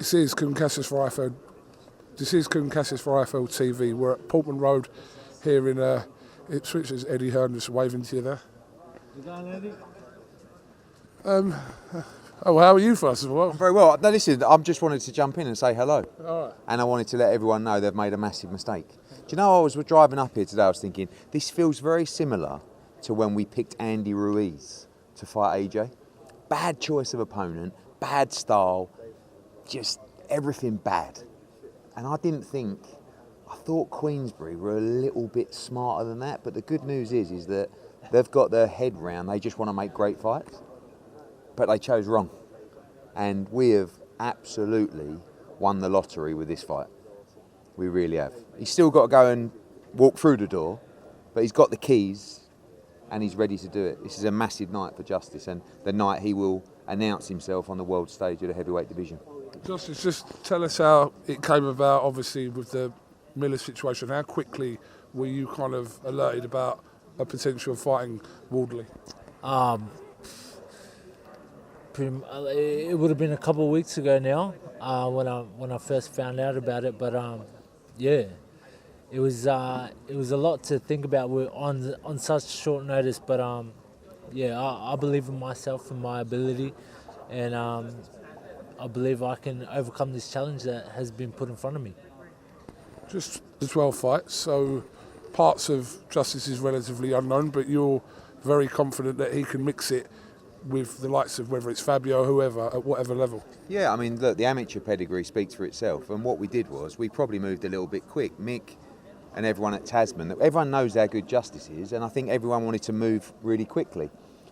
This is KUGAN CASSIUS for IFLTV. We're at Portman Road here in Ipswich. There's Eddie Hearn just waving to you there. You going, Eddie? Oh, how are you first of all? I'm very well. No, listen, I just wanted to jump in and say hello. All right. And I wanted to let everyone know they've made a massive mistake. Do you know, I was driving up here today, I was thinking, this feels very similar to when we picked Andy Ruiz to fight AJ. Bad choice of opponent, bad style, just everything bad. And I thought Queensbury were a little bit smarter than that, but the good news is that they've got their head round, they just want to make great fights, but they chose wrong. And we have absolutely won the lottery with this fight. We really have. He's still got to go and walk through the door, but he's got the keys and he's ready to do it. This is a massive night for Justis and the night he will announce himself on the world stage of the heavyweight division. Justis, just tell us how it came about, obviously, with the Miller situation. How quickly were you kind of alerted about a potential fighting Wardley? It would have been a couple of weeks ago now when I first found out about it. But yeah, it was a lot to think about on such short notice. But yeah, I believe in myself and my ability, and I believe I can overcome this challenge that has been put in front of me. Just the 12 fights, so parts of Justis is relatively unknown, but you're very confident that he can mix it with the likes of whether it's Fabio, whoever, at whatever level. Yeah, I mean, look, the amateur pedigree speaks for itself, and what we did was we probably moved a little bit quick. Mick and everyone at Tasman, everyone knows how good Justis is, and I think everyone wanted to move really quickly.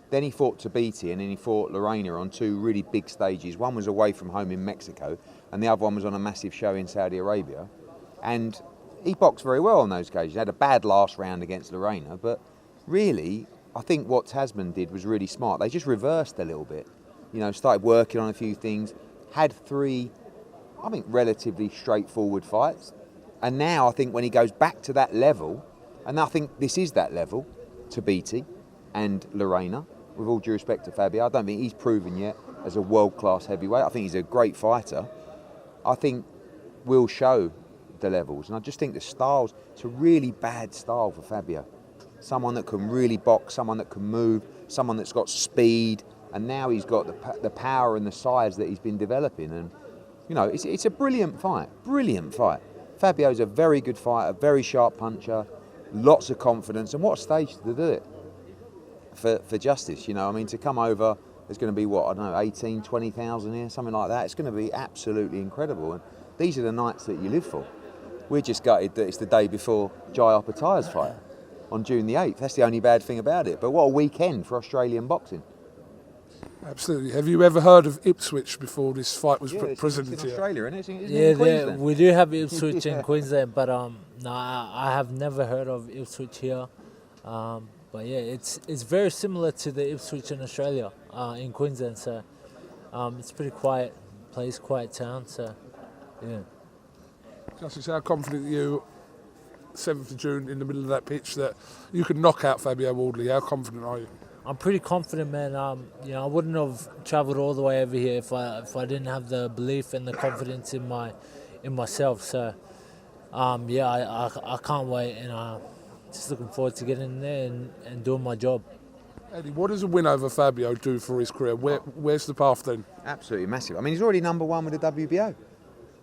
Then he fought Tabiti and then he fought Lorena on two really big stages. One was away from home in Mexico and the other one was on a massive show in Saudi Arabia. And he boxed very well on those occasions. He had a bad last round against Lorena, but really, I think what Tasman did was really smart. They just reversed a little bit. You know, started working on a few things, had three, I think, relatively straightforward fights. And now I think when he goes back to that level, and I think this is that level, Tabiti and Lorena, with all due respect to Fabio, I don't think he's proven yet as a world-class heavyweight. I think he's a great fighter. I think we'll show the levels. And I just think the styles, it's a really bad style for Fabio. Someone that can really box, someone that can move, someone that's got speed, and now he's got the power and the size that he's been developing. And, you know, it's a brilliant fight, brilliant fight. Fabio's a very good fighter, very sharp puncher, lots of confidence, and what a stage to do it. For Justis, you know, I mean, to come over, there's going to be, what, I don't know, 18, 20,000 here, something like that. It's going to be absolutely incredible. And these are the nights that you live for. We're just gutted that it's the day before Jai Opetaya's fight on June the 8th. That's the only bad thing about it. But what a weekend for Australian boxing. Absolutely. Have you ever heard of Ipswich before this fight was presented to to you? you? Australia, isn't it? Isn't Yeah, it in Queensland? we do have Ipswich in Queensland, but no, I have never heard of Ipswich here. But yeah, it's very similar to the Ipswich in Australia, in Queensland. So it's pretty quiet place, quiet town. So yeah. Justis, how confident are you, 7th of June, in the middle of that pitch, that you can knock out Fabio Wardley? How confident are you? I'm pretty confident, man. You know, I wouldn't have travelled all the way over here if I didn't have the belief and the confidence in myself. So yeah, I can't wait, and just looking forward to getting in there and doing my job. Eddie, what does a win over Fabio do for his career? Where's the path then? Absolutely massive. I mean, he's already #1 with the WBO.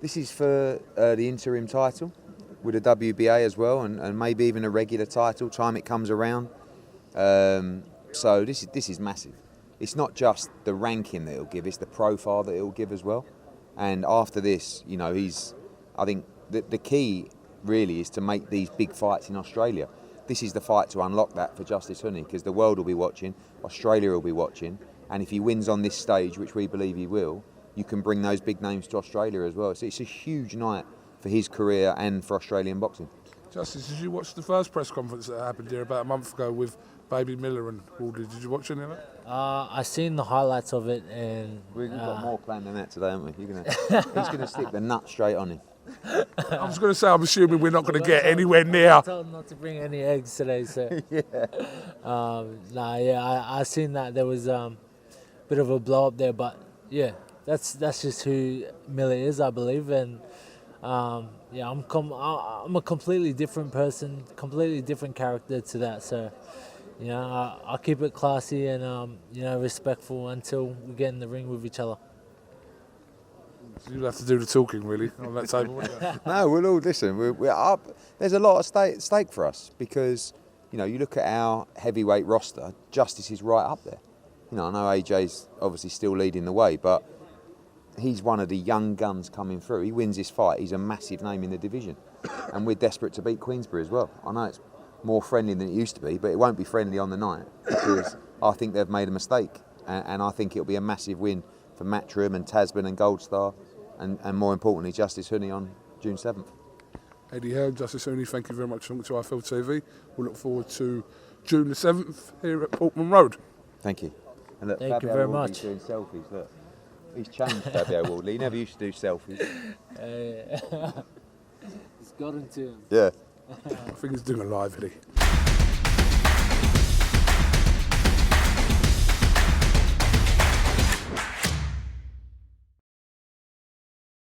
This is for the interim title with the WBA as well, and maybe even a regular title time it comes around. So this is massive. It's not just the ranking that it'll give; it's the profile that it'll give as well. And after this, you know, I think the key really is to make these big fights in Australia. This is the fight to unlock that for Justis Huni, because the world will be watching, Australia will be watching, and if he wins on this stage, which we believe he will, you can bring those big names to Australia as well. So it's a huge night for his career and for Australian boxing. Justis, did you watch the first press conference that happened here about a month ago with Baby Miller and Wardley? Did you watch any of it? I seen the highlights of it, and we've got more planned than that today, haven't we? He's going to stick the nut straight on him. I was going to say, I'm assuming we're not going to get anywhere near. I told him not to bring any eggs today, so. Yeah. I seen that there was a bit of a blow up there, but yeah, that's just who Miller is, I believe, and yeah, I'm a completely different person, completely different character to that. So, you know, I'll keep it classy and you know, respectful until we get in the ring with each other. So you'll have to do the talking, really, on that table. won't you? No, we'll all listen. We're up. There's a lot of stake for us because, you know, you look at our heavyweight roster, Justice is right up there. You know, I know AJ's obviously still leading the way, but he's one of the young guns coming through. He wins this fight, he's a massive name in the division. And we're desperate to beat Queensbury as well. I know it's more friendly than it used to be, but it won't be friendly on the night because I think they've made a mistake. And I think it'll be a massive win for Matchroom and Tasman and Gold Star and more importantly, Justis Huni on June 7th. Eddie Hearn, Justis Huni, thank you very much for talking to IFLTV. We'll look forward to June the 7th here at Portman Road. Thank you. And look, Thank Fabio you very Wardley's much. doing selfies, look. He's changed, Fabio Wardley. He never used to do selfies. It's got into him. Yeah. I think he's doing a live, Eddie.